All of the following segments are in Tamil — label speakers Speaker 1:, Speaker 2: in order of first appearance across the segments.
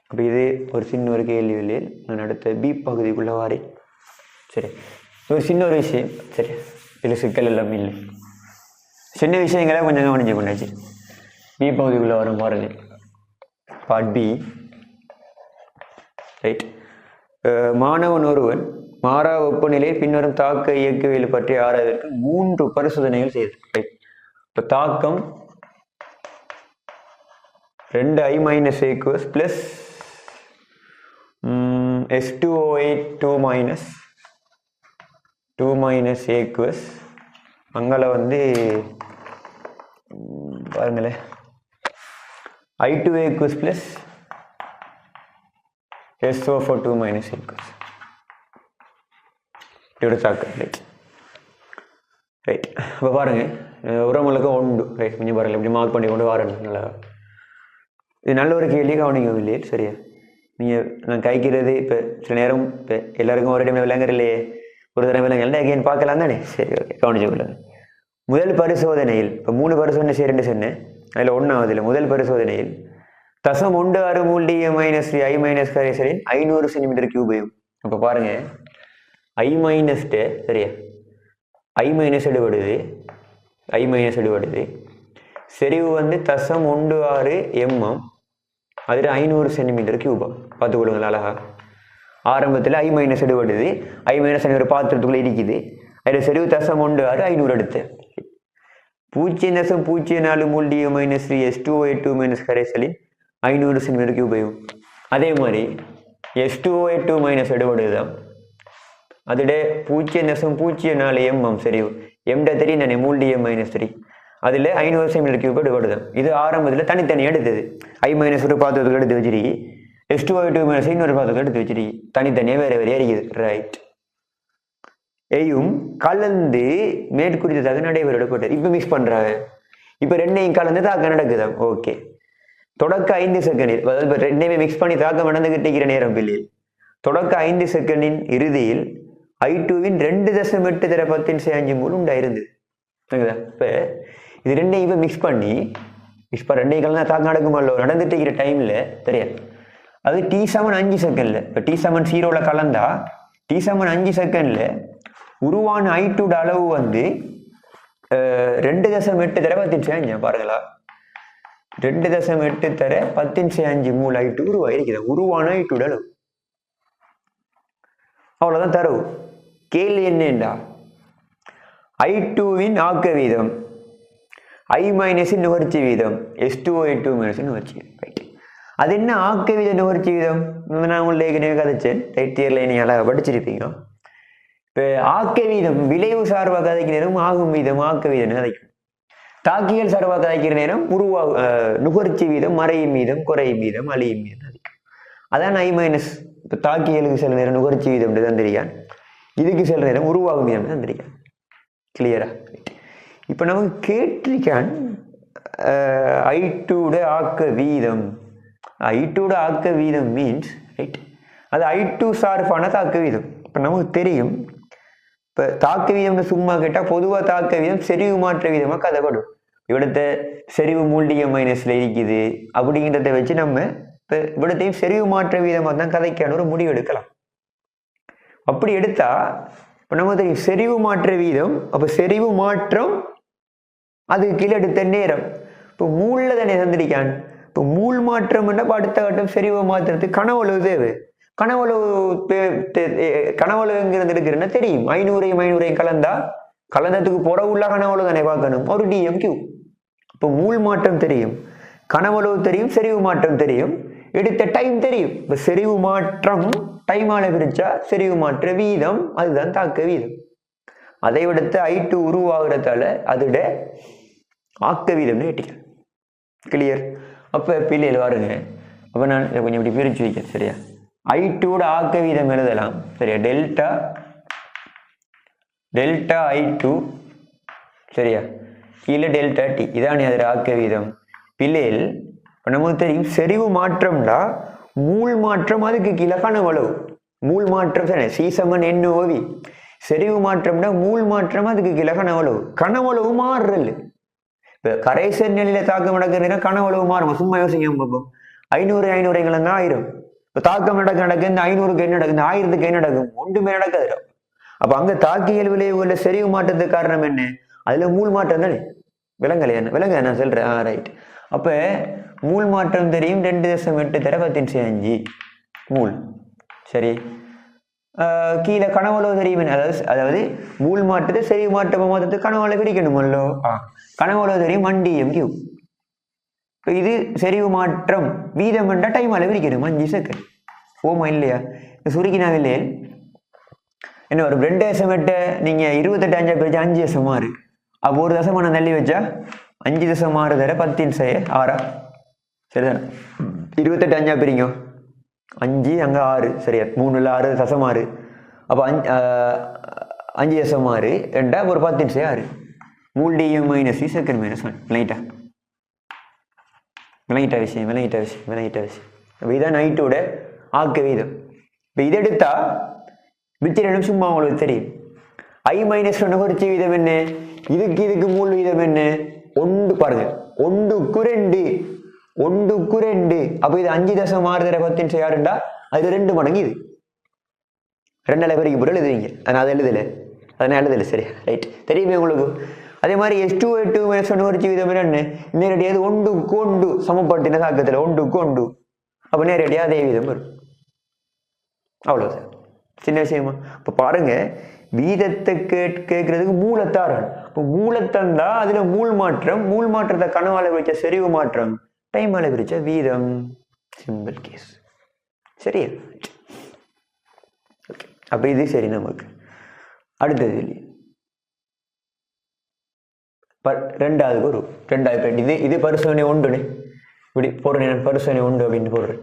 Speaker 1: அப்போ இது ஒரு சின்ன ஒரு கேள்வியில் நான் அடுத்த பி பகுதிக்குள்ள வாரேன். சரி, ஒரு சின்ன ஒரு விஷயம். சரி, இதில் சிக்கல் எல்லாம் இல்லை, சின்ன விஷயங்களே கொஞ்சம் கவனிச்சு கொண்டாச்சு. பி பகுதிக்குள்ள வரும் பாருங்க, பார்ட் பி. ரைட். மாணவன் ஒருவன் மாறா வெப்பநிலை பின்வரும் தாக்க இயக்கவியல் பற்றி ஆராய்வதற்கு 3 பரிசோதனைகள் செய்து. ரைட். இப்போ தாக்கம் 2I- aqueous plus H2O8 2 aqueous. அங்கே வந்து பாருங்களேன், I2 aqueous plus SO4 2 aqueous. இப்படி தாக்கம். ரைட். ரைட். இப்போ பாருங்க, உரங்களுக்கு உண்டு. ரைட், கொஞ்சம் பாருங்கள் இப்படி மார்க் பண்ணி கொண்டு வரணும். நல்லா, இது நல்ல ஒரு கேள்வி, கவனிக்கும் இல்லையே? சரியா, நீங்கள் நான் கைக்கிறது இப்போ சில நேரம் இப்போ எல்லாருக்கும் ஒரு டைம் விளங்குற இல்லையே, ஒரு தடவை விளங்க இல்லை அகைன் பார்க்கலாம் தானே? சரி, ஓகே, கவனிச்சு கொள்ளுங்க. முதல் பரிசோதனையில் இப்போ 3 பரிசோதனை செய்யறேன்னு சொன்னேன், அதில் ஒன்றாவதுல முதல் பரிசோதனையில் 0.16 மூல் -3I- கரைசலின் 500 cm3. அப்போ பாருங்க, I- சரியா, I- எடுபடுது, எடுபடுது. செறிவு வந்து 0.16 mm, அதில் 500 cm3. பார்த்துக்கொள்ளுங்களா அழகா. ஆரம்பத்தில் I- எடுபடுது, I- ஒரு பாத்திரத்துக்குள்ளே இருக்குது, அதில் செறிவு 0.16 500 எடுத்து 0.04 மூல் -3 H2O8 2 கரைசலின் 500 cm3. அதே மாதிரி H2O8 2 எடுபடுதுதான், அதோட 0.04 mm செறிவு, M3 தானே, மூல் -3, அதில் 500 cm3 எடுபடுது. இது ஆரம்பத்தில் தனித்தனி எடுத்தது. I- ஒரு பாத்திரத்துக்கு எடுத்து வச்சிருக்கி, H2O8 2 இன்னொரு பாத்திரத்துக்கு எடுத்து வச்சிருக்கி, தனித்தனியாக வேற வேறையா இருக்குது. ரைட். எயும் கலந்து மேற்குறித்ததாக நடைபெறப்பட்டது. இப்போ மிக்ஸ் பண்றாங்க, இப்போ ரெண்டையும் கலந்து தாக்கம் நடக்குதான். ஓகே, தொடக்க 5 செகண்டில், அதாவது ரெண்டையுமே மிக்ஸ் பண்ணி தாக்கம் நடந்துகிட்டு இருக்கிற நேரம் பிள்ளையில், தொடக்க 5 செகண்டின் இறுதியில் I2வின் 2.8 தர 10 மூல் உண்டாயிருந்தது. இப்போ இது ரெண்டையும் இப்போ மிக்ஸ் பண்ணி ரெண்டையும் கலந்து தாக்கம் நடக்குமல்லோ, நடந்துட்டு இருக்கிற டைம்ல தெரியாது. அது T7 5 செகண்ட்ல, இப்போ T7 0ல கலந்தா T7 5 செகண்ட்ல உருவான I2 அளவு வந்து 2.8 தர 10 பாருங்களா, 2.8 தர 10 மூல் I2 உருவாயிருக்குது. உருவான I2 அளவு அவ்வளவுதான் தரவு. கேள்வி என்னண்டா, I2வின் ஆக்க வீதம், I- நுகர்ச்சி வீதம், H2O8 2 நுகர்ச்சி வீதம். ரைட். அது என்ன ஆக்க வீத நுகர்ச்சி வீதம்? நான் உங்களுக்கு ஏற்கனவே கதைச்சேன், ரைட் இயர்ல நீங்க அழகாக படிச்சிருப்பீங்க. இப்போ ஆக்க வீதம் விளைவு சார்பாக கதைக்கிற நேரம் ஆகும் வீதம் ஆக்க வீதம் கதைக்கும். தாக்கியல் சார்பாக கதைக்கிற நேரம் நுகர்ச்சி வீதம், மறையும் வீதம், குறையும் வீதம், அழியும் வீதம் கதைக்கும். அதான் I-. இப்போ தாக்கியலுக்கு சில நேரம் நுகர்ச்சி வீதம் தான் தெரியும், இதுக்கு சில நேரம் உருவாகும் வீதம் தான் தெரியும். கிளியரா? இப்போ நமக்கு கேட்டிருக்கான் I2 ஆக்க வீதம். I2 ஆக்க வீதம் மீன்ஸ், ரைட், அது I2 சார்பான தாக்க வீதம். இப்போ நமக்கு தெரியும், இப்போ தாக்க வீதம்னு சும்மா கேட்டால் பொதுவாக தாக்க வீதம் செறிவு மாற்ற வீதமாக கதைப்படும். இவிடத்த செறிவு மூல் -ல இருக்குது அப்படிங்கிறத வச்சு நம்ம இப்போ இவிடத்தையும் செறிவு மாற்ற வீதமாக தான் கதைக்கான ஒரு முடிவு எடுக்கலாம். அப்படி எடுத்தா இப்போ நமக்கு தெரியும் செறிவு மாற்ற வீதம், அப்போ செறிவு மாற்றம் அது கீழே எடுத்த நேரம். இப்போ மூல்ல தானே தந்திரிக்கான். இப்போ மூல் மாற்றம் என்ன, அடுத்த கட்டம் செறிவு மாற்றத்துக்கு கனவளவு தேவை. கனவளவுங்கிறது எடுக்கிறேன்னா தெரியும், 500 கலந்ததுக்கு புறவுள்ள கனவளவு தானே பார்க்கணும், ஒரு DMQ. இப்போ மூல் மாற்றம் தெரியும், கனவளவு தெரியும், செறிவு மாற்றம் தெரியும், எடுத்த டைம் தெரியும். இப்போ செறிவு மாற்றம் டைமால பிரிச்சா செறிவு மாற்ற வீதம், அதுதான் தாக்க வீதம். அதை விடுத்து I2 உருவாகிறதால அதோட ஆக்க வீதம்னு கேட்டீங்க. கிளியர்? அப்போ பிள்ளைகள் பாருங்க, அப்போ நான் கொஞ்சம் இப்படி பிரிச்சு வைக்கிறேன். சரியா, I2 ஆக்க வீதம் எழுதலாம். சரியா, டெல்டா I2, சரியா, கீழே டெல்டா T, இதான் அதில் ஆக்க வீதம். பிள்ளைகள் நமக்கு தெரியும் செறிவு மாற்றம்டா மூல் மாற்றம், அதுக்கு கீழே கனவளவு. மூல் மாற்றம் C7NOV. செறிவு மாற்றம்னா மூல் மாற்றம், அதுக்கு கீழே கனவளவு. கனவளவு மாறுறல். இப்போ கரைசல் நிலையில தாக்கம் நடக்கிற கனவளவு மாறும். சும்மா யோசிக்க பார்ப்போம். 500 500 1000. இப்போ தாக்கம் நடக்க இந்த 500க்கு என்ன நடக்கும், இந்த 1000க்கு என்ன நடக்கும், ஒன்றுமே நடக்காது. அப்ப அங்க தாக்கியல் விளைவுல செறிவு மாற்றத்துக்கு காரணம் என்ன, அதுல மூல் மாற்றம் தானே. விலங்கலை என்ன விலங்க நான் சொல்றேன். ரைட். அப்ப மூல் மாற்றம் தெரியும். 2.8 தர 10 மூல். சரி. கீழே கனவளவு தெரியும். அதாவது மூல் மாற்றத்தை செறிவு மாற்றமா மாற்றத்துக்கு கனவளவு பிரிக்கணுமல்லோ. கனவளவு தெரியும் 1dm3. இப்போ இது செறிவு மாற்றம் வீதம் என்ற டைம் அளவு பிரிக்கணும் 5 செகண்ட். ஓமா இல்லையா? சுருக்கினாவே இல்லையே என்ன ஒரு 2.8 நீங்க 28 5 பிரிச்சா 5.6. அப்போ ஒரு தசமான தள்ளி வச்சா 5.6 தர 10 சரிதானே? 28 5 பிரிங்க 5 அங்க 6 சரியா? 3 6 தசமாறு. அப்போ 5.6 என்றா ஒரு 10 மூல் டிஎம் மைனஸ் செகண்ட் மைனஸ் 1. விளங்கிட்ட விஷயம். இதுதான் நைட்டோட ஆக்க வீதம். இப்போ இதை எடுத்தா வித்திரனும் சும்மா உங்களுக்கு தெரியும். I-1 குறிச்ச வீதம் என்ன, இதுக்கு மூல் வீதம் என்ன, 1 பாருங்க, 1க்கு 2. அப்ப இது 5.6 தர 10 அது 2 மடங்கு. இது 2 பெருக்கி போட்டு எழுதுவீங்க. அதை எழுதல சரியா? ரைட். தெரியுமே உங்களுக்கு. அதே மாதிரி H2O2 -1 குறிச்ச வீதம் என்ன, நேரடியாக 1க்கு 1 சமப்படுத்தின தாக்கத்தில் 1க்கு 1. அப்ப நேரடியாக அதே வீதம் வரும். அவ்வளவுதான். சின்ன விஷயமா? இப்ப பாருங்க, வீதத்தை கேட்கறதுக்கு மூலத்தாரன். இப்போ மூலத்தந்தா அதுல மூல் மாற்றத்தை கனவால பிரிச்ச செறிவு மாற்றம், டைமால பிரிச்ச வீதம். Simple case. சரியா? அப்ப இது சரி. நமக்கு அடுத்தது ரெண்டாவது ஒரு இது பரிசோதனை 1 இப்படி போடுறேன். பரிசோதனை 1 அப்படின்னு போடுறேன்.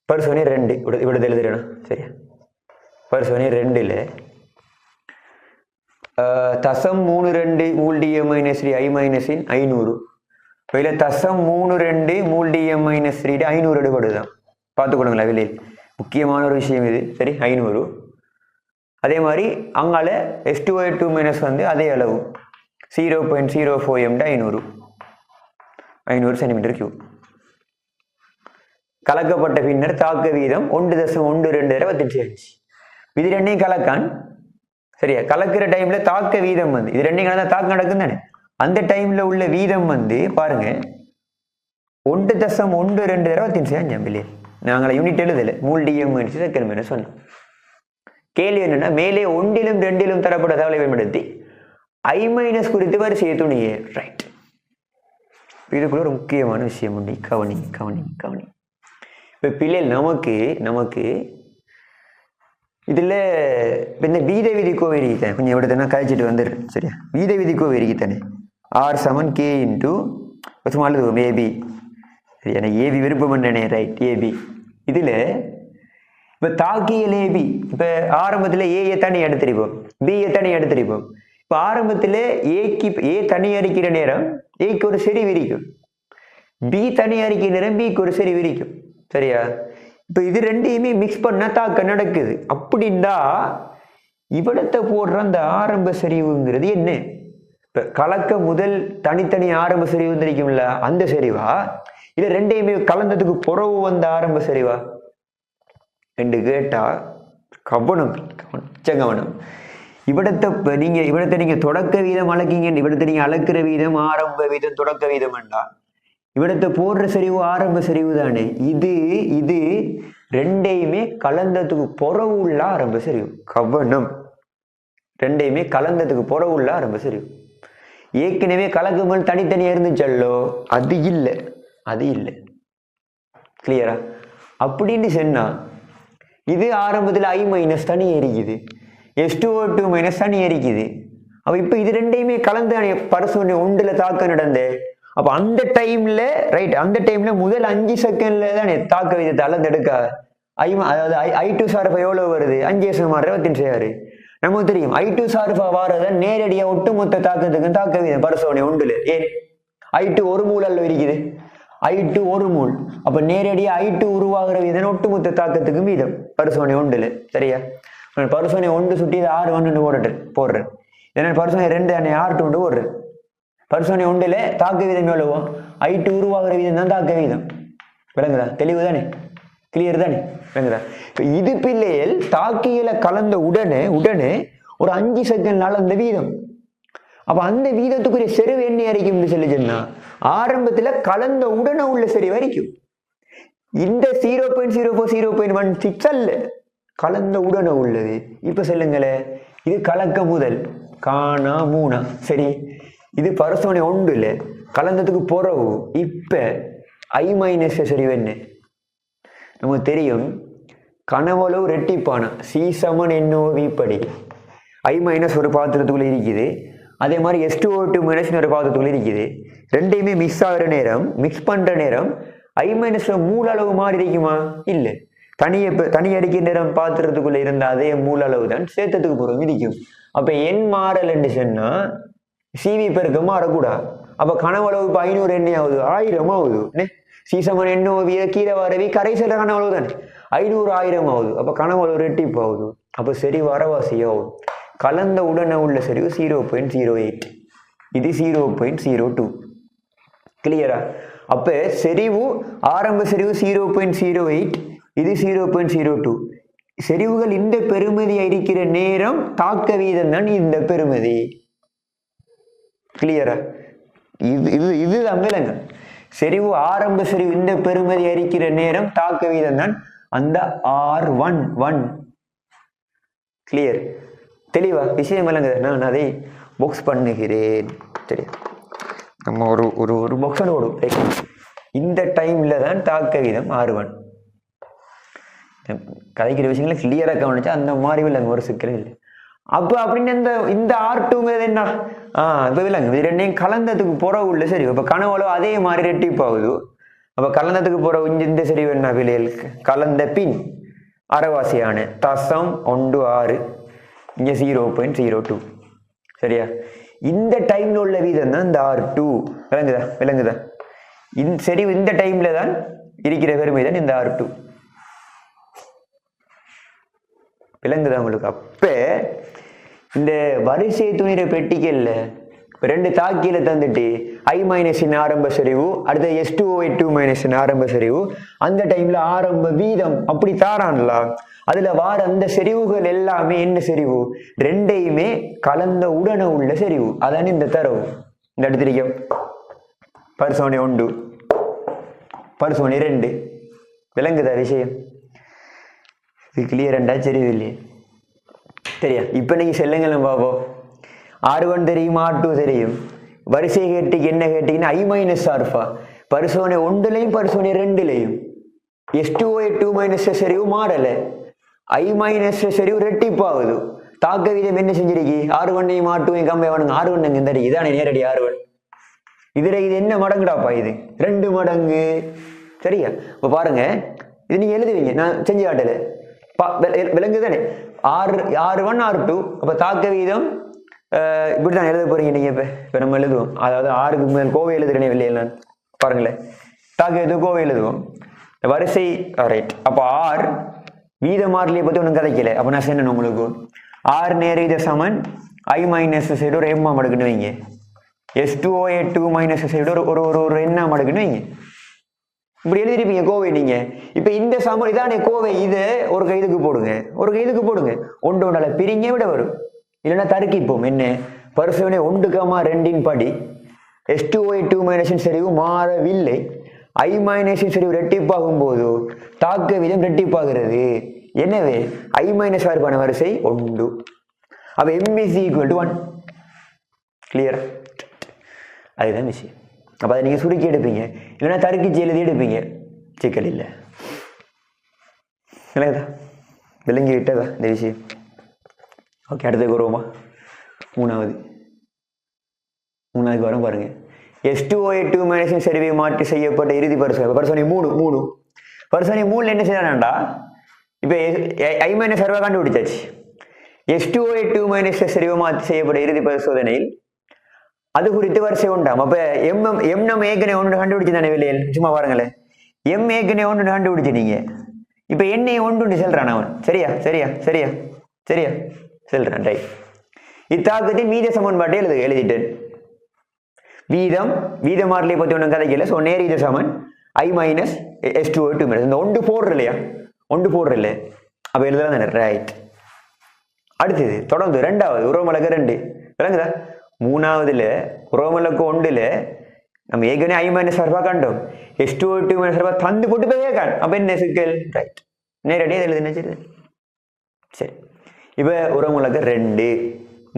Speaker 1: பரிசோதனை 2 இவ்வளவு எழுதுறேன். சரியா? பரிசோதனை 2ல 0.32 மூல் டிஎம் மைனஸ் 3 I- 500. இதுல 0.32 மூல் டிஎம் மைனஸ் 3 500 எடுபடுதான். பார்த்துக்கொடுங்களா வெளியில். முக்கியமான ஒரு விஷயம் இது. சரி, 500. அதே மாதிரி அங்கால H2O2 மைனஸ் அதே அளவு 0.04 m 500 cm3. கலக்கப்பட்ட பின்னர் தாக்க வீதம் 1.12 10 இது ரெண்டையும் கலக்கான். சரியா? கலக்கிற டைம்ல தாக்க வீதம் இது ரெண்டையும் கலந்தா தாக்கம் நடக்கும் தானே. அந்த டைம்ல உள்ள வீதம் பாருங்க 1.12 10 நாங்கள யூனிட் எழுதல. மூல் டிஎம் செகண்ட் சொன்னோம். கேள்வி என்னன்னா, மேலே 1லும் 2லும் தரப்பட்ட தகவலை பயன்படுத்தி I- குறித்து வரிசையை துணியே. ரைட். இதுக்குள்ள ஒரு முக்கியமான விஷயம் உண்டு. கவனி. இப்ப பிள்ளைகள் நமக்கு இதுல இந்த வீத விதி கோவை இருக்குதானே, கொஞ்சம் எவ்வளோ கழிச்சிட்டு வந்துடுறேன். சரியா? வீத விதி கோவை இருக்குதானே, R = K × சும்மா எழுதுவோம் AB. சரி, எனக்கு ஏபி விருப்பம் என்னே. Right, AB. இதுல இப்ப தாக்கியல் ஏபி. இப்ப ஆரம்பத்துல ஏ தனி எடுத்திருப்போம், பி தனி எடுத்திருப்போம். இப்ப ஆரம்பத்துல ஏ தனி அரிக்கிற நேரம் ஏக்கு ஒரு செறி விரிக்கும், பி தனி அரிக்கிற நேரம் பிக்கு ஒரு செறி விரிக்கும். சரியா? இப்ப இது ரெண்டையுமே மிக்ஸ் பண்ண தாக்க நடக்குது. அப்படின்னா இவ்விடத்தை போடுற அந்த ஆரம்ப செறிவுங்கிறது என்ன? இப்ப கலக்க முதல் தனித்தனி ஆரம்ப செறிவு தெரியும்ல, அந்த செறிவா இல்ல ரெண்டையுமே கலந்ததுக்கு புறவு வந்த ஆரம்ப செறிவா என்று கேட்டா கவனம். இவ்விடத்தை நீங்க தொடக்க வீதம் அளக்கீங்க. இவ்விடத்தை நீங்க அளக்குற வீதம் ஆரம்ப வீதம் தொடக்க வீதம் வேண்டாம். இவ்விடத்தை போடுற செறிவு ஆரம்ப செறிவு தானே. இது ரெண்டையுமே கலந்ததுக்கு புறவு உள்ள ஆரம்ப செறிவு. கவனம். ரெண்டையுமே கலந்ததுக்கு புறவு உள்ள ஆரம்ப செறிவு. ஏற்கனவே கலக்குமல் தனித்தனியா இருந்துச்சல்லோ, அது இல்லை. கிளியரா? அப்படின்னு சொன்னா இது ஆரம்பத்துல I- தனி எரிக்குது, H2O2 தனி எரிக்குது. அப்ப இப்ப இது ரெண்டையுமே கலந்து பரிசோதனை 1ல தாக்க நடந்து. அப்ப அந்த டைம்ல முதல் 5 செகண்ட்ல தானே தாக்க விதத்தை அளந்தெடுக்க. அதாவது I2 எவ்வளவு வருது? 5.26 நமக்கு தெரியும். I2 வாரத நேரடியா ஒட்டுமொத்த தாக்கத்துக்கு தாக்க வீதம் பரிசோதனை 1ல. ஏன் I2 1 மூல் அல்ல இருக்குது, I2 1 மூல். அப்ப நேரடியா I2 உருவாகிற வீதம் ஒட்டுமொத்த தாக்கத்துக்கு வீதம் பரிசோதனை 1ல. சரியா? பரிசோதனை 1 சுட்டி 6 போடுறேன். இதனால் பரிசோதனை 2 R2 போடுறேன். பரிசோதனை ஒன்றில் தாக்க வீதம் எவ்வளவோ I2 உருவாகிற வீதம் தான் தாக்க வீதம். விளங்குதா? தெளிவு தானே? கிளியர் தானே? விளங்குதா? இது பிள்ளைகள் தாக்கியில கலந்த உடனே ஒரு 5 செகண்ட்னால அந்த வீதம். அப்ப அந்த வீதத்துக்குரிய செறிவு என்ன அறிக்கும் சொல்லி சொன்னா ஆரம்பத்துல கலந்த உடனே உள்ள செறிவு அறிக்கும். இந்த 0.04 0.16 அல்ல, கலந்த உடனே உள்ளது. இப்ப சொல்லுங்களே, இது கலக்க முதல் காணா மூணா. சரி, இது பரிசோதனை ஒன்றுல கலந்ததுக்கு பிறகு இப்ப I- செறிவு என்ன நமக்கு தெரியும். கனவளவு ரெட்டிப்பான C= NOV படி I- ஒரு பாத்திரத்துக்குள்ள இருக்குது, அதே மாதிரி H2O2- ஒரு பாத்திரத்துக்குள்ள இருக்குது. ரெண்டையுமே மிக்ஸ் ஆகிற நேரம், மிக்ஸ் பண்ற நேரம் I- மூல அளவு மாறி இருக்குமா? இல்லை. தனி அடிக்கிற நேரம் பாத்திரத்துக்குள்ள இருந்த அதே மூல அளவு தான் சேர்த்தத்துக்கு போறோம் இருக்கும். அப்ப என் மாறல் சொன்னா CV பெருக்க மாறக்கூடாது. அப்ப கனவளவு இப்ப 500 என்ன ஆகுது? 1000 ஆகுது. C= NOV கீழே வரவி கரைசல கனவளவு தானே 500 1000 ஆகுது. அப்ப கனவளவு ரெட்டிப்பு ஆகுது. அப்ப சரி வரவாசி ஆகுது. கலந்த உடனே உள்ள செறிவு 0.08, இது 0.02. கிளியரா? அப்ப செறிவு ஆரம்ப செறிவு 0.08, இது 0.02. செறிவுகள் இந்த பெருமதியா இருக்கிற நேரம் தாக்க வீதம் தான் இந்த பெருமதி. கிளியரா? இதுதான் விலங்க. செறிவு ஆரம்ப செறிவு இந்த பெருமதி அறிக்கிற நேரம் தாக்க வீதம் தான் அந்த R11. கிளியர்? தெளிவா? விஷயம் விளங்குது. நான் அதை பாக்ஸ் பண்ணுகிறேன். சரி, நம்ம ஒரு பாக்ஸ் ஓடும். இந்த டைம்ல தான் தாக்க வீதம் R1. கதைக்கிற விஷயங்களை கிளியரா கவனிச்சா அந்த மாதிரி விலங்கு ஒரு சிக்கலும் இல்லை. அப்ப அப்படின்னு இந்த R2 என்ன? இப்ப விலங்கு இது ரெண்டையும் கலந்ததுக்கு புற உள்ள சரி. இப்ப கனவளவு அதே மாதிரி ரெட்டிப்பாகுது. அப்ப கலந்ததுக்கு புற இந்த செறிவு என்ன விலையில்? கலந்த பின் அரைவாசியான 0.16, இங்க 0.02. சரியா? இந்த டைம்ல உள்ள வீதம் தான் இந்த R2. விளங்குதா? செறிவு இந்த டைம்ல தான் இருக்கிற பெருமை தான் இந்த R2. விளங்குதா உங்களுக்கு? அப்ப இந்த வரிசை துணிற பெட்டிக்கல்ல ரெண்டு தாக்கியில தந்துட்டு I- ஆரம்ப செறிவு, அடுத்த H2O2- ஆரம்ப செறிவு, அந்த டைம்ல ஆரம்ப வீதம் அப்படி தாரான்ல. அதுல வார அந்த செறிவுகள் எல்லாமே என்ன செறிவு? ரெண்டையுமே கலந்த உடனே உள்ள செறிவு. அதான் இந்த தரவு. இந்த எடுத்திருக்கோம். பரிசோதனை 1, பரிசோதனை 2. விளங்குதா விஷயம்? இது கிளியரண்டா? செறிவு இல்லையே? சரியா? இப்ப நீங்க செல்லுங்கள் பாப்போம். R1 தெரியும், R2 தெரியும். வரிசை கேட்டிக்கு என்ன கேட்டீங்கன்னா I- α. பரிசோதனை 1லையும் பரிசோதனை 2லையும் H2O2- செறிவு மாறல, I- செறிவு ரெட்டிப்பாகுது. தாக்க வீதம் என்ன செஞ்சிருக்கு? R1ஐயும் R2ஐயும் கம்பேர் பண்ணுங்க. R1 இந்த இதானே நேரடி R1. இதுல இது என்ன மடங்குடாப்பா? இது 2 மடங்கு. சரியா? இப்ப பாருங்க, இது நீங்க எழுதுவீங்க, நான் செஞ்சு காட்டல. விலங்கு தானே R1 R2. அப்ப தாக்க வீதம் இப்படிதான் எழுத போறீங்க நீங்க. இப்ப நம்ம எழுதுவோம், அதாவது ஆறுக்கு மேல் கோவை எழுதுறேனே இல்லையா? பாருங்களேன், தாக்க வீதம் கோவை எழுதுவோம். வரிசை ரைட். அப்ப R வீத மாறிலியை பத்தி ஒன்றும் கதைக்கல. அப்ப நான் சொன்னேன் உங்களுக்கு R நேரீத சமன் I- சைடு ஒரு எம்மா மடக்குன்னு வைங்க, H2O2- சைடு ஒரு என்ன மடக்குன்னு வைங்க. இப்படி எழுதிருப்பீங்க கோவை நீங்க. இப்ப இந்த சமன் இதானே கோவை. இதை ஒரு கைதுக்கு போடுங்க, ஒரு கைதுக்கு போடுங்க. ஒன்றால பிரிங்க விட வரும், இல்லைன்னா தருக்கிப்போம். என்ன? பரிசோதனை 1,2 படி H2O2- செறிவு மாறவில்லை. I- செறிவு ரெட்டிப்பாகும் போது தாக்க வீதம் ரெட்டிப்பாகிறது. எனவே I- சார்பான வரிசை 1. அப்ப M = 1. கிளியர்? அதுதான் விஷயம். அப்ப அதை நீங்க சுருக்கி எடுப்பீங்க, இல்லைன்னா தருக்கிச்சு எழுதி எடுப்பீங்க. சிக்கல் இல்லை. இல்லைதா? விளங்கி விட்டதா இந்த விஷயம்? ஓகே, அடுத்ததுக்கு வருவோமா? மூணாவதுக்கு வரும் பாருங்க. H2O2- செறிவை மாற்றி செய்யப்பட்ட இறுதி பரிசோதனை 3. பரிசோதனை 3 என்ன செய்யறான்டா? இப்ப I- சர்வா கண்டுபிடிச்சாச்சு. H2O2- செறிவை மாற்றி செய்யப்பட்ட இறுதி பரிசோதனையில் அது குறித்து வரிசை உண்டாம். அப்ப எம் நம்ம ஏற்கனவே 1 கண்டுபிடிச்சு தானே வெளியில். சும்மா பாருங்களேன், எம் ஏற்கனவே 1 கண்டுபிடிச்சு நீங்க. இப்ப என்னை 1 செல்றான் அவன். சரியா? செல்றான். ரைட். இத்தாக்கத்தின் மீத சமன்பாட்டை எழுதிட்டேன். வீத மாறிலியை பற்றி ஒன்றும் கதைக்கல. ஸோ நேர் இது சமன் I மைனஸ் S2O2 மைனஸ் இந்த ஒன்று போடுற இல்லையா, ஒன்று போடுற இல்லை, அப்போ எழுதலாம் தானே, ரைட். அடுத்தது தொடர்ந்து ரெண்டாவது உறவுமலக்கு 2 விளங்குதா. மூணாவதுல உறவுமலக்கு 1ல் நம்ம ஏற்கனவே I மைனஸ் சார்பா கண்டோம், S2O2 மைனஸ் சார்பா தந்து போட்டு போய் காணும். அப்போ என்ன சிக்கல், ரைட், நேரடியாக எழுதுன்னு சரி. சரி, இப்போ உறவுமலக்கு 2,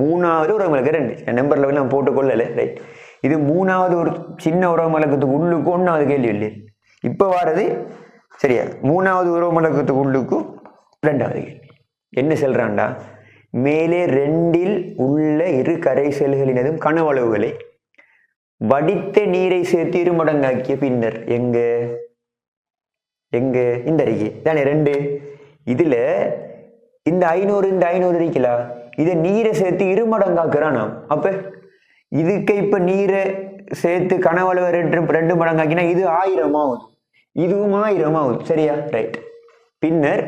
Speaker 1: மூணாவது உறவுமலக்கு 2 நம்பர் லெவலில் நம்ம போட்டுக்கொள்ளலை, ரைட். இது மூணாவது ஒரு சின்ன உறவுமலக்கத்துக்கு உள்ளுக்கு 1வது கேள்வி இல்லை. இப்போ வாரது சரியா மூணாவது உறவுமலக்கத்துக்கு உள்ளுக்கு 2வது கேள்வி. என்ன சொல்றான்டா, மேலே 2ல் உள்ள இரு கரைசல்களினதும் கனவளவுகளை வடித்த நீரை சேர்த்து இருமடங்காக்கிய பின்னர் எங்க எங்க இந்த அறிக்கை தானே 2. இதுல இந்த 500 இருக்கலாம், இதை நீரை சேர்த்து இருமடங்காக்குறான். அப்ப இதுக்கு இப்ப நீரை சேர்த்து கனவளவு 2 மடங்காக்கினா இது 1000 ஆகுது, இதுவும் 1000 ஆகுது, சரியா, ரைட். பின்னர்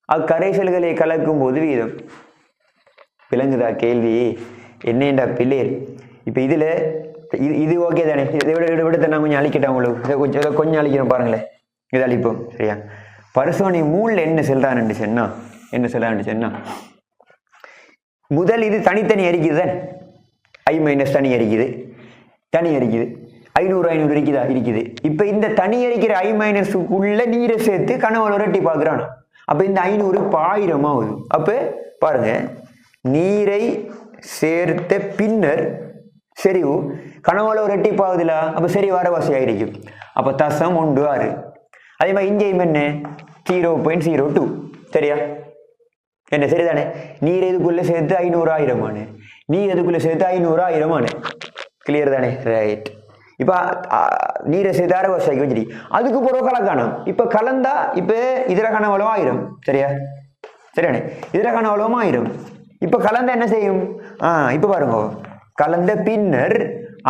Speaker 1: அக்கரைசல்களை கலக்கும் போது வீதம் விளங்குதா கேள்வி என்னண்டா பிள்ளைகள். இப்ப இதுல இது ஓகே தானே, இதை விட நான் கொஞ்சம் அழிக்கிட்டேன் உங்களுக்கு, இதை கொஞ்சம் அழிக்கிறேன் பாருங்களேன், இதை அழிப்போம் சரியா. பரிசோனி 3ல் என்ன சொல்றான்னு சொன்னா முதல் இது தனித்தனி அறிக்குது தான், I மைனஸ் தனி அறிக்குது 500 இருக்குது. இப்ப இந்த தனி அறிக்கிற I மைனஸுக்குள்ள நீரை சேர்த்து கனவளவு ரெட்டி பார்க்கிறான். அப்ப இந்த 500 இப்போ 1000 ஆகுது. அப்ப பாருங்க, நீரை சேர்த்த பின்னர் செறிவு கனவளவு ரெட்டிப்பாகுதுல, அப்ப சரி வரவாசியாக இருக்கும். அப்ப தசம் 1.6. அதே மாதிரி இங்கேயும் என்ன 0.02 சரியா, என்ன சரிதானே. நீர் இதுக்குள்ள சேர்த்து 500,000 நீர் இதுக்குள்ள சேர்த்து 500,000 கிளியர் தானே, ரைட். இப்ப நீரை சேர்த்து அரவாசியாக்கி வச்சிரு, அதுக்கு பிறகு கலக்காணும். இப்ப கலந்தா இப்ப இதர கனவளவு 1000 சரியா, சரியானே, இதர கனவளவும் 1000. இப்ப கலந்தா என்ன செய்யும், இப்ப பாருங்க, கலந்த பின்னர்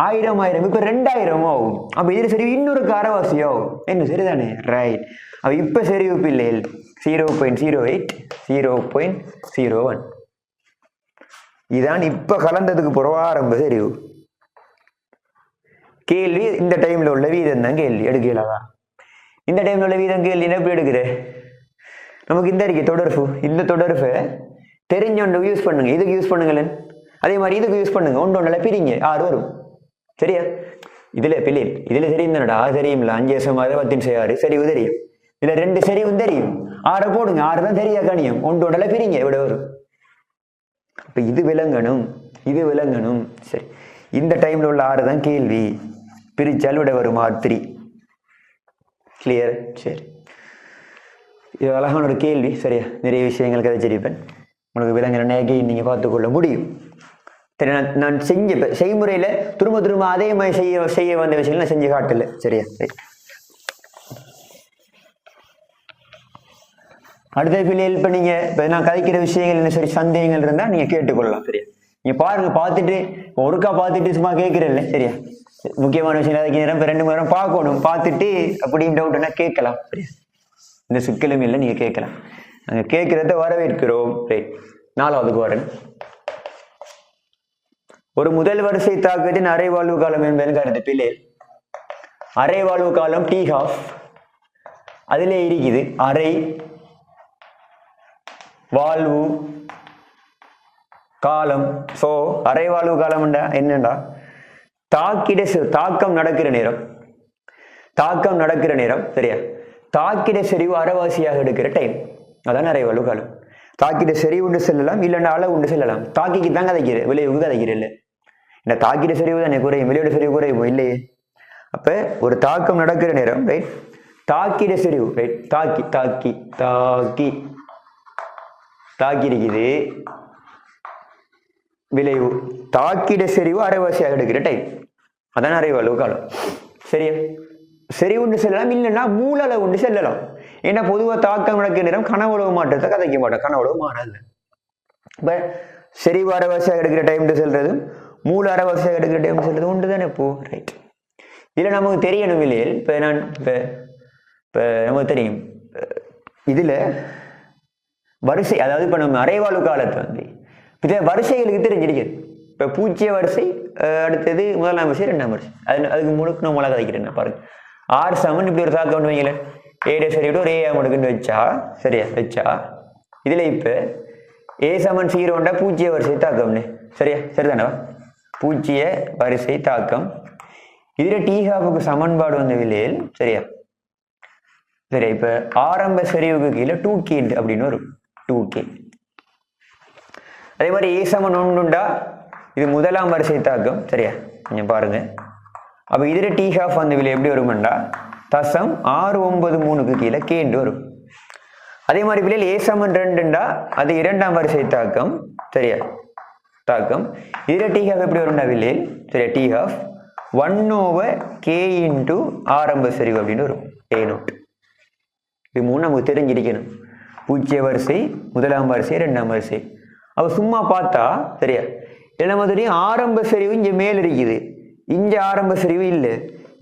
Speaker 1: 1000 இப்ப 2000 ஆகும். அப்ப இதுல சரி இன்னொரு அரைவாசி ஆகும், என்ன சரிதானே, ரைட். அப்ப இப்ப சரி பிள்ளைகள் 0.08 0.01 இதான் இப்ப கலந்ததுக்கு பிறகு ஆரம்ப சரிவு. கேள்வி இந்த டைம்ல உள்ள வீதம் தான் கேள்வி எடுக்கலாவா. இந்த டைம்ல உள்ள வீதம் கேள்வி எப்படி எடுக்கிற, நமக்கு இந்த அறிக்கை தொடர்பு, இந்த தொடர்பை தெரிஞ்சொன்று யூஸ் பண்ணுங்க, இதுக்கு யூஸ் பண்ணுங்களேன், அதே மாதிரி இதுக்கு யூஸ் பண்ணுங்க, ஒன்றொன்றில் பிரிங்க 6 வரும் சரியா. இதுல பிள்ளை இதுல தெரியும்தானடா, தெரியும்ல 5 10 6 சரிவு தெரியும், இதுல 2 சரிவும் தெரியும், 6 போடுங்க, 6 தான் தெரியா கணியம், ஒன்றொன்றில் பிரிங்க எவ்வளவு வரும். அப்ப இது விளங்கணும் சரி. இந்த டைம்ல உள்ள 6 தான் கேள்வி, பிரிச்சால் விட வரும் 3 கிளியர் சரி. இது அழகான ஒரு கேள்வி சரியா, நிறைய விஷயங்கள் கதைச்சிருப்பேன், உங்களுக்கு விளங்குற நீங்க பார்த்துக்கொள்ள முடியும். சரி, நான் செய்முறையில திரும்ப அதே மாதிரி செய்ய வந்த விஷயங்கள் நான் செஞ்சு காட்டல சரியா. அடுத்த பிள்ளைகள் இப்ப நான் கதைக்கிற விஷயங்கள் என்ன சரி சந்தேகங்கள் இருந்தா நீங்க கேட்டுக்கொள்ளலாம் சரியா. நீங்க பாருங்க, பார்த்துட்டு ஒருக்கா பார்த்துட்டு சும்மா கேட்கிறல்ல சரியா. முக்கியமான விஷயம் கதைக்க நேரம் 2 மணி நேரம் பார்க்கணும், பார்த்துட்டு அப்படின்னு டவுட்னா கேட்கலாம் சரியா. இந்த சிக்கலும் இல்லை, நீங்க கேட்கலாம், நாங்க கேட்கிறத வரவேற்கிறோம். ரைட், 4வதுக்கு வரேன். ஒரு முதல் வரிசை தாக்கத்தின் அரை வாழ்வு காலம் என்பது கருத்து பிள்ளை. அரை வாழ்வு காலம் T½ அதுல இருக்குது அரை வாழ்வு காலம். சோ அரை வாழ்வு காலம் என்னண்டா, தாக்கம் நடக்கிற நேரம் சரியா, தாக்கிட செறிவு அரைவாசியாக எடுக்கிற டைம், அதான் அரை வாழ்வு காலம். தாக்கிட செறிவு உண்டு செல்லலாம், இல்லைன்னா அளவு உண்டு செல்லலாம். தாக்கிக்கு தான் கதைக்கிற, விளைவுக்கு கதைக்கிற இல்லை. இந்த தாக்கிட செறிவு தானே குறையும், விளையோட செறிவு குறையுமோ இல்லையே. அப்ப ஒரு தாக்கம் நடக்கிற நேரம் ரைட், தாக்கிட செறிவு ரைட், தாக்கி இருக்குது விளைவு, தாக்கிட செறிவு அரைவாசியாக எடுக்கிற டைம், அதான் அரை வாழ்வு காலம் சரியா. செறிவு உண்டு செல்லலாம், இல்லைன்னா மூல அளவு உண்டு செல்லலாம். ஏன்னா பொதுவாக தாக்கம் நடக்கிற நேரம் கனவளவு மாற்றத்தை கதைக்க மாட்டோம், கனவளவு மாறாது. இப்ப செறிவு அரைவாசியாக எடுக்கிற டைம் செல்றதும் மூல அரைவாசியாக எடுக்கிற டைம் செல்றது உண்டு தானே இப்போ ரைட். இதுல நமக்கு தெரியணும் இல்லையே, இப்ப நமக்கு தெரியும் இதுல வரிசை, அதாவது இப்ப நம்ம அரைவாழ்வு காலத்தை இதை வரிசைகளுக்கு தெரிஞ்சிருக்கிறது. இப்ப பூஜ்ஜிய வரிசை அடுத்தது முதலாம் வரிசை ரெண்டாம் வரிசை. அதுக்கு முழுக்க நான் மிளகா வைக்கிறேன் பாருங்க. ஆர் சமன் இப்படி ஒரு தாக்கம் ஒன்று வைங்களேன். ஏடைய சரி விட்டு ஒரு ஏ முடுக்குன்னு வச்சா சரியா வச்சா இதுல இப்ப ஏ சமன் 0 பூஜ்ஜிய வரிசை தாக்கம்னு சரியா சரிதானவா? பூஜ்ஜிய வரிசை தாக்கம். இதுல டீஹாவுக்கு சமன்பாடு வந்த விலையில் சரியா சரியா இப்ப ஆரம்ப சரிவுக்கு கீழே 2k அப்படின்னு வரும் 2k. அதே மாதிரி ஏ சமன் 1 இது முதலாம் வரிசை தாக்கம் சரியா கொஞ்சம் பாருங்க. அப்ப இதுல டீஹாஃப் வந்த விலை எப்படி வரும்டா 0.693க்கு கீழே கேண்டு வரும். அதே மாதிரி விலையில் ஏ சமன் 2 அது இரண்டாம் வரிசை தாக்கம் சரியா தாக்கம். இதுல டீஹாஃப் எப்படி வரும்டா விலையில் சரியா டீஹாஃப் 1/k × ஆரம்ப சரிவு அப்படின்னு வரும் A0. இது மூணு நமக்கு தெரிஞ்சிருக்கணும். பூஜ்ஜிய வரிசை முதலாம் வரிசை ரெண்டாம் வரிசை. அவ சும்மா பார்த்தா சரியா என்ன மாதிரி ஆரம்ப சரிவு இங்க மேல் இருக்குது, இங்க ஆரம்ப சரிவு இல்லை,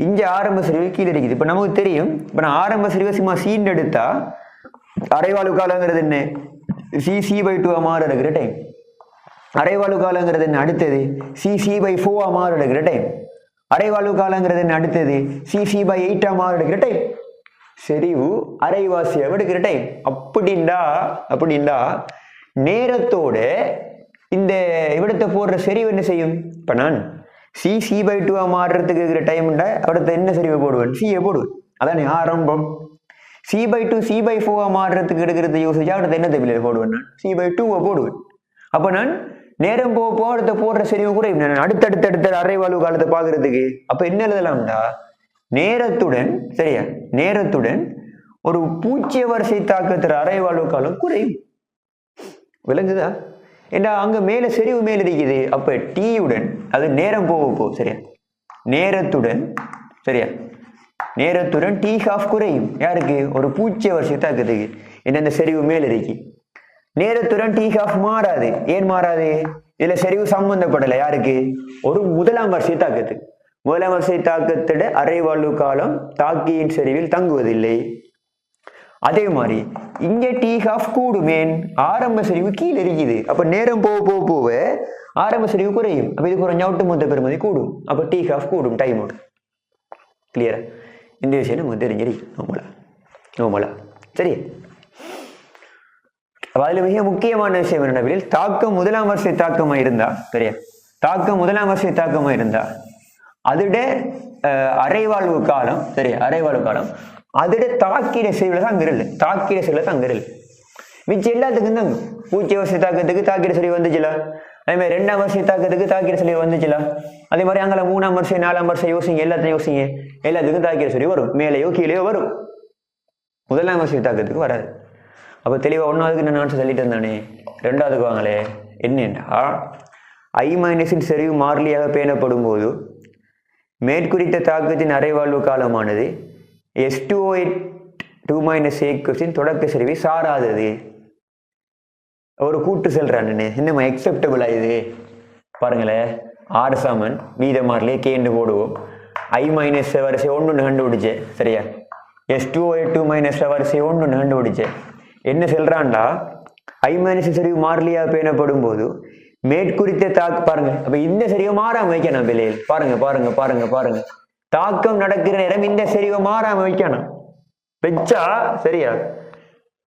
Speaker 1: இங்க ஆரம்ப சரிவு கீழே இருக்குது. இப்ப நமக்கு தெரியும் இப்ப நான் ஆரம்ப சரிவை சும்மா சீன் எடுத்தா அரைவாழு காலங்கிறது என்ன cc/2 மாற இருக்கிற டைம். அரைவாழு காலங்கிறது என்ன அடுத்தது cc/4 மாற எடுக்கிற டைம். அரைவாழு காலங்கிறது என்ன அடுத்தது cc/8 மாற எடுக்கிற டைம். செறிவு அரைவாசியா எடுக்கிற டைம். அப்படின்டா நேரத்தோட இந்த இவிடத்தை போடுற செறிவு என்ன செய்யும்? இப்ப நான் cc/2 மாறுறதுக்கு இருக்கிற டைம்டா அடுத்த என்ன செறிவை போடுவேன்? c போடுவேன். அதானே ஆரம்பம். c/2 c/4 மாறுறதுக்கு எடுக்கிறது யோசிச்சா அடுத்த என்ன தேவையில்லை போடுவேன்? நான் c/2 போடுவேன். அப்ப நான் நேரம் போக அடுத்த போடுற செறிவு குறையும். நான் அடுத்தடுத்த அரைவாழ்வு காலத்தை பாக்குறதுக்கு அப்ப என்ன எழுதலாம்டா நேரத்துடன் சரியா நேரத்துடன் ஒரு பூஜ்ஜிய வரிசை தாக்கத்துல அரைவாழ்வு காலம் குறையும். விளங்குதா? ஏன்னா அங்க மேல செறிவு மேல இருக்குது. அப்ப டீயுடன் அது நேரம் போக சரியா நேரத்துடன் சரியா நேரத்துடன் டீ ஹாஃப் குறையும். யாருக்கு? ஒரு பூஜ்ஜிய வரிசை தாக்கத்துக்கு. என்ன அந்த செறிவு மேல இருக்கு. நேரத்துடன் டீ ஹாஃப் மாறாது. ஏன் மாறாது? இதுல செறிவு சம்பந்தப்படலை. யாருக்கு? ஒரு முதலாம் வரிசை தாக்கத்துக்கு. முதலாம் வரிசை தாக்கத்திட அரைவாழ்வு காலம் தாக்கியின் செறிவில் தங்குவதில்லை. அதே மாதிரி இங்க டீ ஹாஃப் கூடுமேன் ஆரம்ப செறிவு கீழே இருக்குது. அப்ப நேரம் போக ஆரம்ப செறிவு குறையும். அப்ப இது குறைஞ்சா ஒட்டுமொத்த பெருமதி கூடும். அப்ப டீ ஹாஃப் கூடும் டைமோட. கிளியரா? இந்த விஷயம் நமக்கு தெரிஞ்சிருக்கு நோமலா சரி. அதுல மிக முக்கியமான விஷயம் என்ன? தாக்கம் முதலாம் வரிசை தாக்கமா இருந்தா சரியா தாக்கம் முதலாம் வரிசை தாக்கமா இருந்தா அதோட அரைவாழ்வு காலம் சரியா அரைவாழ்வு காலம் அதோட தாக்கிட செறிவுல தான் அங்க இல்லை. தாக்கிட செறிவுல தான் அங்க இல்லை. மிச்சம் எல்லாத்துக்கும் தாங்க. பூஜ்ஜிய வரிசை தாக்கத்துக்கு தாக்கிட செறிவு வந்துச்சுல. அதே மாதிரி ரெண்டாம் வரிசை தாக்கத்துக்கு தாக்கிட செறிவு வந்துச்சுல. அதே மாதிரி அங்கே மூணாம் வரிசை நாலாம் வரிசை யோசிங்க எல்லாத்தையும் யோசிங்க. எல்லாத்துக்கும் தாக்கிட செறிவு வரும். மேலேயோ கீழேயோ வரும். முதலாம் வரிசை தாக்கத்துக்கு வராது. அப்ப தெளிவா ஒன்னாவதுக்கு நான் ஆன்சர் சொல்லிட்டு இருந்தானே. ரெண்டாவதுக்கு வாங்களே என்னன்னா I- செறிவு மாறிலியாக பேணப்படும் போது மேற்குறித்த தாக்கத்தின் அரைவாழ்வு காலமானது S2O2 தொடக்க செறிவை சாராதது. ஒரு கூட்டு செல்றான் என்னமா எக்ஸெப்டபிளா இது பாருங்களேன். ஆர் சமன் மீத மாறிலே கேண்டு போடுவோம். I- வரிசை 1 கண்டுபிடிச்சேன் சரியா. S2O2 வரிசை 1 கண்டுபிடிச்சேன். என்ன சொல்றான்டா I- செறிவு மாறிலியாக பேணப்படும் போது மேற்குறித்த தாக்கு பாருங்க. அப்ப இந்த செறிவை மாறாம வைக்கணும் விலையில். பாருங்க தாக்கம் நடக்கிற நேரம் இந்த செறிவை மாறாம வைக்கணும். வச்சா சரியா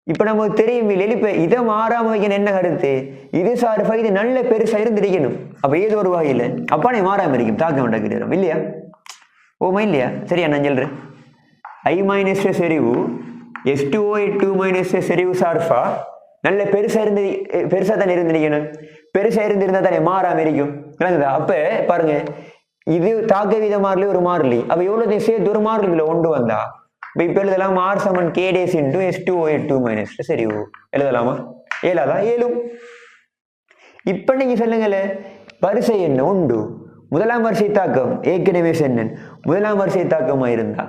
Speaker 1: இப்ப நமக்கு தெரியும் விலையில். இப்ப இதை மாறாம வைக்கணும் என்ன கருத்து? இது சார்பா இது நல்ல பெருசா இருந்திருக்கணும். அப்ப ஏதோ ஒரு வகையில அப்பானே மாறாம இருக்கும் தாக்கம் நடக்கிற நேரம் இல்லையா? ஓமா இல்லையா? சரியா நான் சொல்றேன். I- செறிவு S2O2 செறிவு சார்பா நல்ல பெருசா தானே இருந்திருக்கணும். பெருசா இருந்திருந்தா தானே மாறாம இருக்கும். அப்ப பாருங்க இது தாக்க வீத மாறிலி ஒரு மாறிலி. அப்ப எவ்வளவு சேர்த்து ஒரு மாறிலில கொண்டு வந்தா இப்ப எழுதலாம் R சமன் K days into S2O2 செறிவு எழுதலாமா? ஏலாதா? ஏழும். இப்ப நீங்க சொல்லுங்களே வரிசை என்ன உண்டு? முதலாம் வரிசை தாக்கம் ஏற்கனவே சொன்னேன். முதலாம் வரிசை தாக்கமா இருந்தா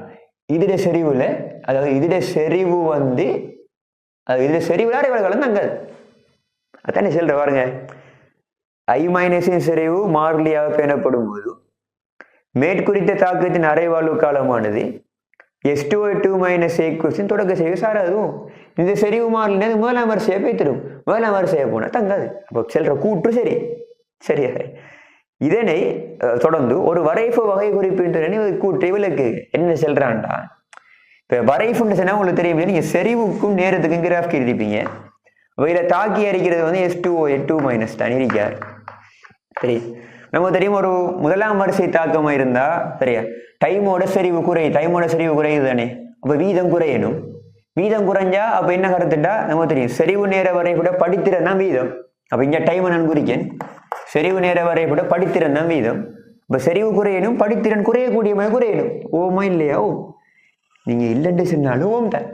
Speaker 1: இதுட செறிவுல அதாவது இதுட செறிவு இதுல செறிவுல அரைவாழ்வு காலம் தாங்க. அதானே சொல்ற பாருங்க. I- செறிவு மாறிலியாக பேணப்படும் போது மேற்குறித்த தாக்கத்தின் அரைவாழ்வு காலமானது S2O2 தொடக்க செறிவு சாராதும். இந்த செறிவு மாறிலினது முதலாம் வரிசையை பேத்திடும். முதலாம் வரிசையை போனா தங்காது. அப்போ செல்ற கூற்று சரியா இதனை தொடர்ந்து ஒரு வரைஃபு வகை குறிப்பிட்ட கூட்டை விளக்கு என்ன செல்றான்டா. இப்ப வரைஃபுன்னு சொன்னா உங்களுக்கு தெரியும், நீங்க செறிவுக்கும் நேரத்துக்கும் கிராஃப் கீழ்ப்பீங்க. இதில் தாக்கி அறிக்கிறது வந்து S2O2 மைனஸ் தான் இருக்கார். சரி, நமக்கு தெரியும் ஒரு முதலாம் வரிசை தாக்கமா இருந்தா சரியா டைமோட செறிவு குறையுது தானே. அப்ப வீதம் குறையணும். வீதம் குறைஞ்சா அப்ப என்ன கருத்துட்டா நமக்கு தெரியும் செறிவு நேர வரைபட படித்திறன் தான் வீதம். அப்ப இங்க டைம் நான் குறிக்கேன், செறிவு நேர வரைபட படித்திறன் தான் வீதம். இப்ப செறிவு குறையணும், படித்திறன் குறையக்கூடிய மாதிரி குறையணும். ஓமா இல்லையா? ஓ, நீங்க இல்லைன்னு சொன்னாலும் ஓம் தான்.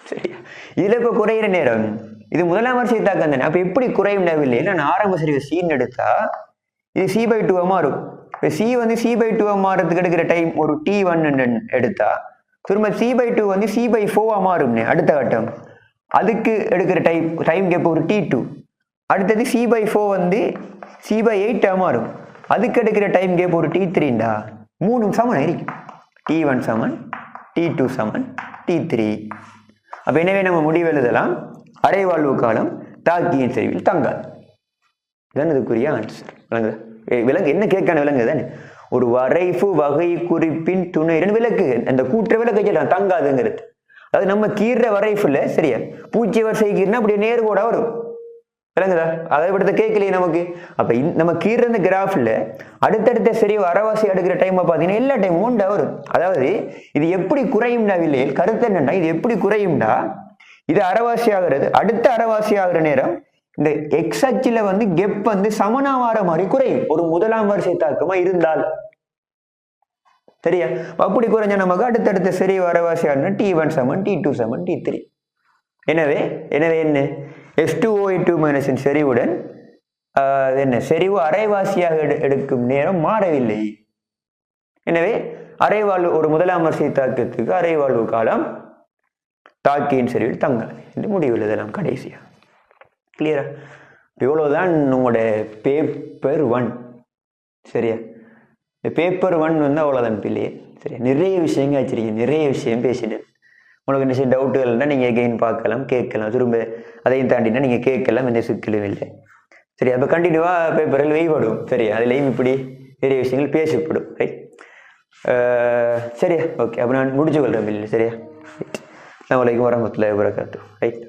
Speaker 1: சரியா, இதுல இப்ப குறையிற நேரம் இது முதலாம் வரிசை தாக்கம் தானே. அப்ப எப்படி குறையும் இல்லை, நான் ஆரம்ப செறிவு சீன் எடுத்தா இது C/2 மாறும். இப்போ C வந்து C/2 மாறதுக்கு எடுக்கிற டைம் ஒரு T1 எடுத்தா திரும்ப C/2 வந்து C/4 மாறும் அடுத்த கட்டம். அதுக்கு எடுக்கிற டைம் கேப் ஒரு T2. அடுத்தது C/4 வந்து C/8 மாறும். அதுக்கு எடுக்கிற டைம் கேப் ஒரு T3. 3 சமன் இருக்கும். T1 சமன், T2 சமன், T3. அப்ப எனவே நம்ம முடிவு எழுதலாம் அரைவாழ்வு காலம் தாக்கியின் செறிவில் தங்காது. இதுதான் இதுக்குரிய ஆன்சர். விலங்கு என்ன கேட்கான விலங்கு தானே. ஒரு வரைஃபு வகை குறிப்பின் துணை விளக்கு அந்த கூற்ற விளக்கு தங்காதுங்கிறது. அதாவது நம்ம கீற வரைஃபுல சரியா பூஜ்ஜிய வரிசை கீறினா அப்படியே நேர்கோட வரும். விளங்குதா? அதை விடுத்த கேட்கலையே நமக்கு. அப்ப நம்ம கீற அந்த கிராஃப்ல அடுத்தடுத்த சரி அரைவாசி எடுக்கிற டைம் பாத்தீங்கன்னா எல்லா டைம் உண்டா வரும். அதாவது இது எப்படி குறையும்டா இல்லையே, கருத்து என்னன்னா இது எப்படி குறையும்டா, இது அரைவாசி ஆகிறது. அடுத்த அரைவாசி ஆகிற நேரம் இந்த எக்ஸ் அச்சுல வந்து கெப் வந்து சமனாவார மாதிரி குறையும் ஒரு முதலாம் வரிசை தாக்கமா இருந்தால். சரியா? அப்படி குறைஞ்ச நமக்கு அடுத்தடுத்த சரி அரைவாசி ஆகுனா T1 சமன், T2 சமன், T3. எனவே என்ன S2O2 மைனஸின் செறிவுடன் என்ன செறிவு அரைவாசியாக எடுக்கும் நேரம் மாறவில்லை. எனவே அரைவாழ்வு ஒரு முதலாம் வரிசை தாக்கத்துக்கு அரைவாழ்வு காலம் தாக்கியின் செறிவில் தங்காது என்று முடிவு எழுதலாம் கடைசியா. கிளியரா? இவ்வளவுதான் உங்களோட பேப்பர் 1. சரியா? இந்த பேப்பர் 1 வந்து அவ்வளவுதான் பிள்ளையே. சரியா? நிறைய விஷயங்கள் வச்சிருக்கீங்க, நிறைய விஷயம் பேசிட்டேன். உங்களுக்கு என்ன டவுட்டுகள்னா நீங்க எகைன் பார்க்கலாம், கேட்கலாம். திரும்ப அதையும் தாண்டினா நீங்க கேட்கலாம், எந்த சிக்கலும் இல்லை. சரி, அப்ப கண்டினியூவா பேப்பரில் வெய்படும். சரியா? அதுலேயும் இப்படி நிறைய விஷயங்கள் பேசப்படும். ரைட்? சரியா? ஓகே, அப்ப நான் முடிச்சு கொள்றேன். சரியா? அஸ்ஸலாமு அலைக்கும் வரஹ்மத்துல்லாஹி வபரகாத்துஹு. ரைட்?